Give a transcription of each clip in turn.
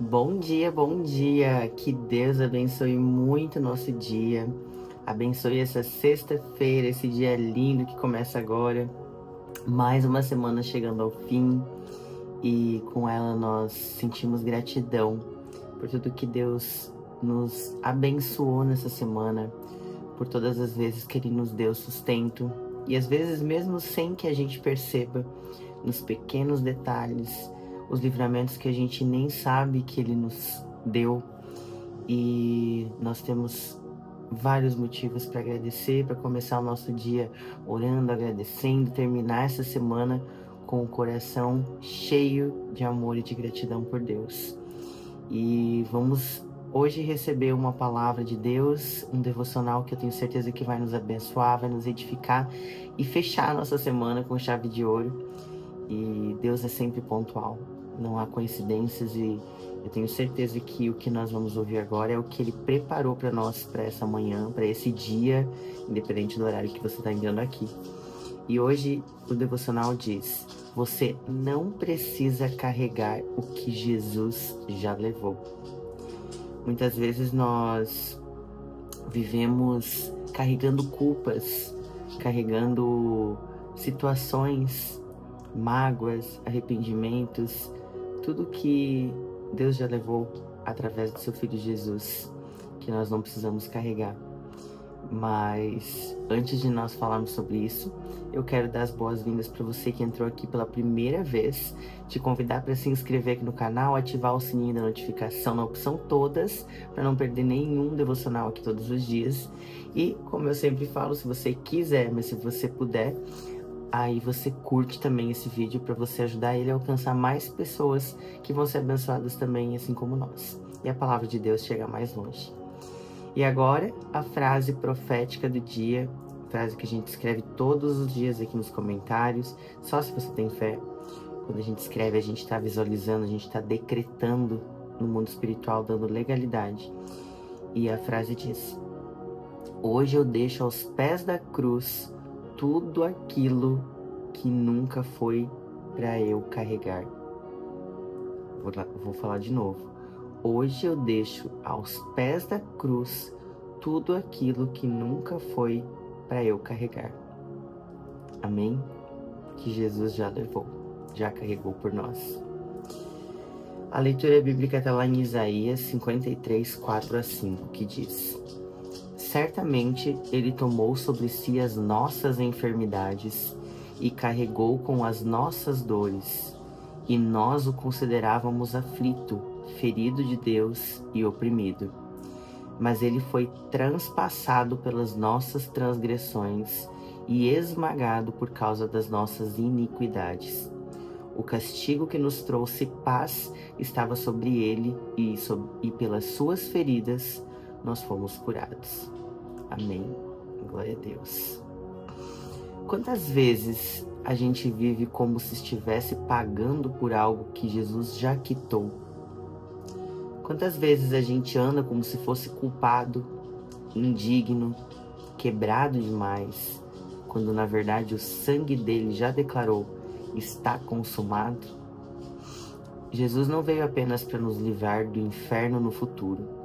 Bom dia, bom dia! Que Deus abençoe muito o nosso dia. Abençoe essa sexta-feira, esse dia lindo que começa agora. Mais uma semana chegando ao fim e com ela nós sentimos gratidão por tudo que Deus nos abençoou nessa semana, por todas as vezes que Ele nos deu sustento e às vezes mesmo sem que a gente perceba, nos pequenos detalhes, os livramentos que a gente nem sabe que Ele nos deu. E nós temos vários motivos para agradecer, para começar o nosso dia orando, agradecendo, terminar essa semana com o coração cheio de amor e de gratidão por Deus. E vamos hoje receber uma palavra de Deus, um devocional que eu tenho certeza que vai nos abençoar, vai nos edificar e fechar a nossa semana com chave de ouro. E Deus é sempre pontual, não há coincidências, e eu tenho certeza que o que nós vamos ouvir agora é o que Ele preparou para nós, para essa manhã, para esse dia, independente do horário que você está enviando aqui. E hoje o devocional diz: você não precisa carregar o que Jesus já levou. Muitas vezes nós vivemos carregando culpas, carregando situações, mágoas, arrependimentos, tudo que Deus já levou através do seu Filho Jesus, que nós não precisamos carregar. Mas antes de nós falarmos sobre isso, eu quero dar as boas-vindas para você que entrou aqui pela primeira vez, te convidar para se inscrever aqui no canal, ativar o sininho da notificação na opção todas, para não perder nenhum devocional aqui todos os dias. E, como eu sempre falo, se você quiser, mas se você puder, aí você curte também esse vídeo para você ajudar ele a alcançar mais pessoas que vão ser abençoadas também, assim como nós. E a palavra de Deus chega mais longe. E agora, a frase profética do dia, frase que a gente escreve todos os dias aqui nos comentários, só se você tem fé. Quando a gente escreve, a gente está visualizando, a gente está decretando no mundo espiritual, dando legalidade. E a frase diz: hoje eu deixo aos pés da cruz tudo aquilo que nunca foi para eu carregar. Vou falar de novo. Hoje eu deixo aos pés da cruz tudo aquilo que nunca foi para eu carregar. Amém? Que Jesus já levou, já carregou por nós. A leitura bíblica está lá em Isaías 53, 4-5, que diz: certamente Ele tomou sobre si as nossas enfermidades e carregou com as nossas dores, e nós o considerávamos aflito, ferido de Deus e oprimido. Mas Ele foi transpassado pelas nossas transgressões e esmagado por causa das nossas iniquidades. O castigo que nos trouxe paz estava sobre Ele, e pelas suas feridas nós fomos curados. Amém. Glória a Deus. Quantas vezes a gente vive como se estivesse pagando por algo que Jesus já quitou? Quantas vezes a gente anda como se fosse culpado, indigno, quebrado demais, quando na verdade o sangue dele já declarou: está consumado? Jesus não veio apenas para nos livrar do inferno no futuro.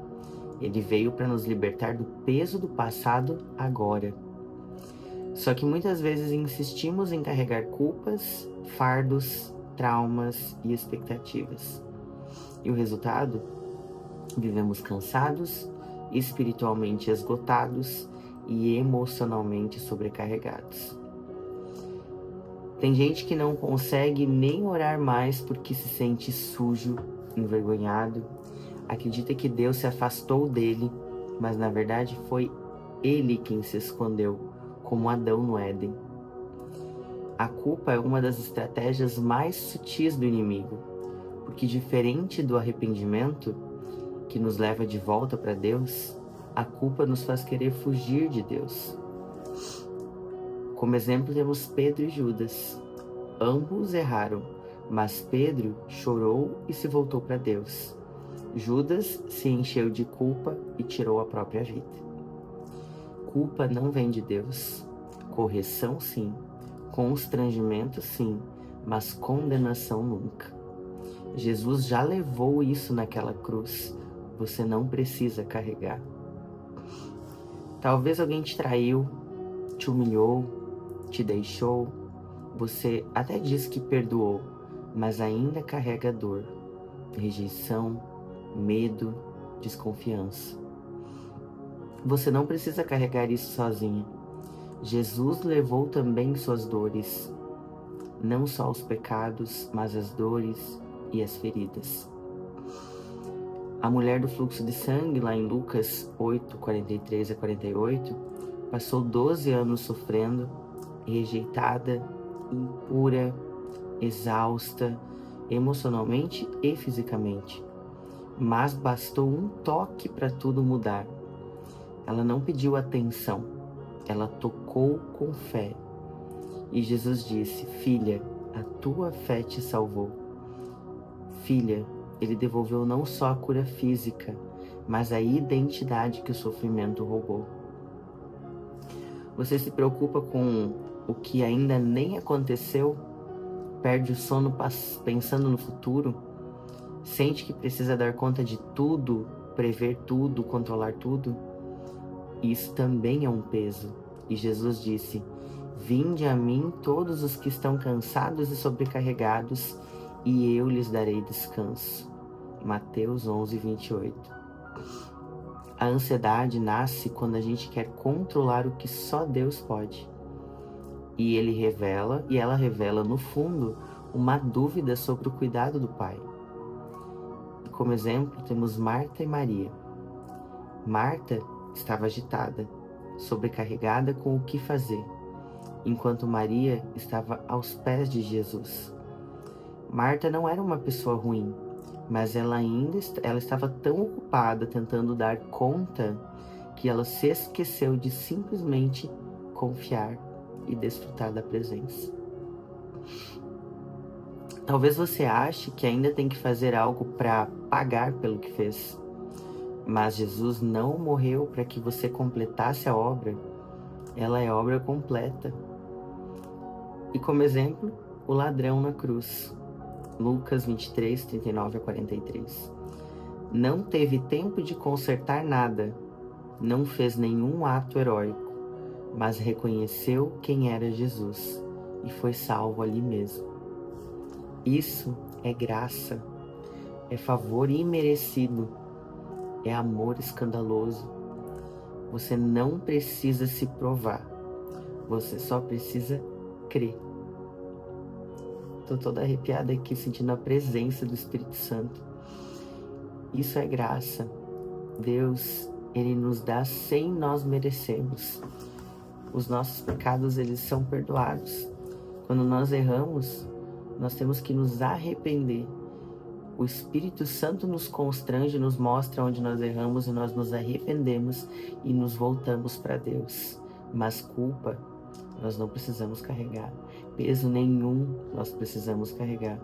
Ele veio para nos libertar do peso do passado agora. Só que muitas vezes insistimos em carregar culpas, fardos, traumas e expectativas. E o resultado? Vivemos cansados, espiritualmente esgotados e emocionalmente sobrecarregados. Tem gente que não consegue nem orar mais porque se sente sujo, envergonhado, acredita que Deus se afastou dele, mas na verdade foi ele quem se escondeu, como Adão no Éden. A culpa é uma das estratégias mais sutis do inimigo, porque diferente do arrependimento, que nos leva de volta para Deus, a culpa nos faz querer fugir de Deus. Como exemplo temos Pedro e Judas. Ambos erraram, mas Pedro chorou e se voltou para Deus. Judas se encheu de culpa e tirou a própria vida. Culpa não vem de Deus. Correção sim, constrangimento sim, mas condenação nunca. Jesus já levou isso naquela cruz. Você não precisa carregar. Talvez alguém te traiu, te humilhou, te deixou. Você até diz que perdoou, mas ainda carrega dor, rejeição, medo, desconfiança. Você não precisa carregar isso sozinho. Jesus levou também suas dores, não só os pecados, mas as dores e as feridas. A mulher do fluxo de sangue, lá em Lucas 8, 43 a 48, passou 12 anos sofrendo, rejeitada, impura, exausta, emocionalmente e fisicamente. Mas bastou um toque para tudo mudar. Ela não pediu atenção, ela tocou com fé. E Jesus disse: filha, a tua fé te salvou. Filha, ele devolveu não só a cura física, mas a identidade que o sofrimento roubou. Você se preocupa com o que ainda nem aconteceu? Perde o sono pensando no futuro? Sente que precisa dar conta de tudo, prever tudo, controlar tudo? Isso também é um peso. E Jesus disse: vinde a mim todos os que estão cansados e sobrecarregados, e eu lhes darei descanso. Mateus 11, 28. A ansiedade nasce quando a gente quer controlar o que só Deus pode. E ela revela no fundo uma dúvida sobre o cuidado do Pai. Como exemplo, temos Marta e Maria. Marta estava agitada, sobrecarregada com o que fazer, enquanto Maria estava aos pés de Jesus. Marta não era uma pessoa ruim, mas ela estava tão ocupada tentando dar conta que ela se esqueceu de simplesmente confiar e desfrutar da presença. Talvez você ache que ainda tem que fazer algo para pagar pelo que fez, mas Jesus não morreu para que você completasse a obra. Ela é obra completa. E como exemplo, o ladrão na cruz. Lucas 23, 39 a 43. Não teve tempo de consertar nada, não fez nenhum ato heróico, mas reconheceu quem era Jesus e foi salvo ali mesmo. Isso é graça, é favor imerecido, é amor escandaloso. Você não precisa se provar, você só precisa crer. Estou toda arrepiada aqui, sentindo a presença do Espírito Santo. Isso é graça. Deus, Ele nos dá sem nós merecermos. Os nossos pecados, eles são perdoados. Quando nós erramos, nós temos que nos arrepender. O Espírito Santo nos constrange, nos mostra onde nós erramos e nós nos arrependemos e nos voltamos para Deus. Mas culpa, nós não precisamos carregar. Peso nenhum nós precisamos carregar.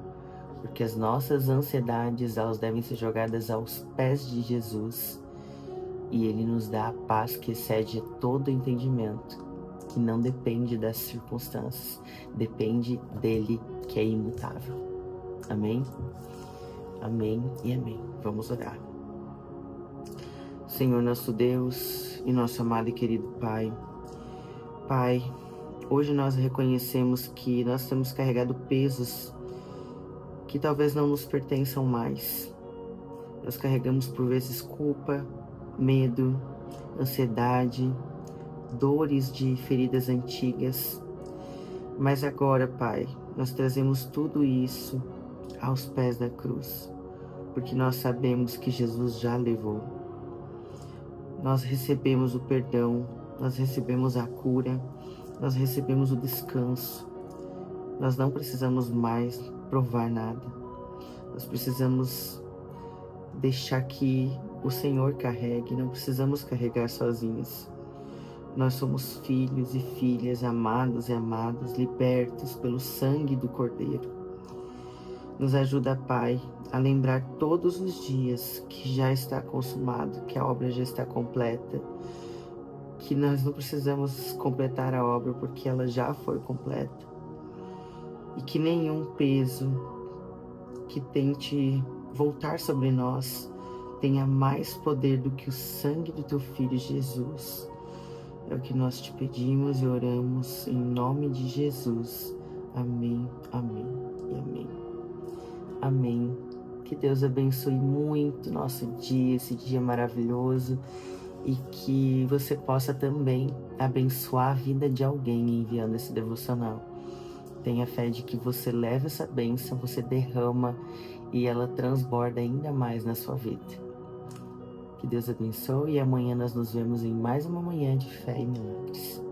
Porque as nossas ansiedades, elas devem ser jogadas aos pés de Jesus. E Ele nos dá a paz que excede todo entendimento, que não depende das circunstâncias, depende dEle, que é imutável. Amém? Amém e amém. Vamos orar. Senhor nosso Deus e nosso amado e querido Pai. Pai, hoje nós reconhecemos que nós temos carregado pesos que talvez não nos pertençam mais. Nós carregamos por vezes culpa, medo, ansiedade, dores de feridas antigas. Mas agora, Pai, nós trazemos tudo isso aos pés da cruz, porque nós sabemos que Jesus já levou. Nós recebemos o perdão, nós recebemos a cura, nós recebemos o descanso. Nós não precisamos mais provar nada. Nós precisamos deixar que o Senhor carregue, não precisamos carregar sozinhos. Nós somos filhos e filhas amados e amadas, libertos pelo sangue do Cordeiro. Nos ajuda, Pai, a lembrar todos os dias que já está consumado, que a obra já está completa, que nós não precisamos completar a obra porque ela já foi completa. E que nenhum peso, que tente voltar sobre nós tenha mais poder do que o sangue do teu Filho Jesus. É o que nós te pedimos e oramos em nome de Jesus. Amém, amém e amém. Amém. Que Deus abençoe muito nosso dia, esse dia maravilhoso, e que você possa também abençoar a vida de alguém enviando esse devocional. Tenha fé de que você leva essa bênção, você derrama e ela transborda ainda mais na sua vida. Que Deus abençoe e amanhã nós nos vemos em mais uma manhã de fé e milagres.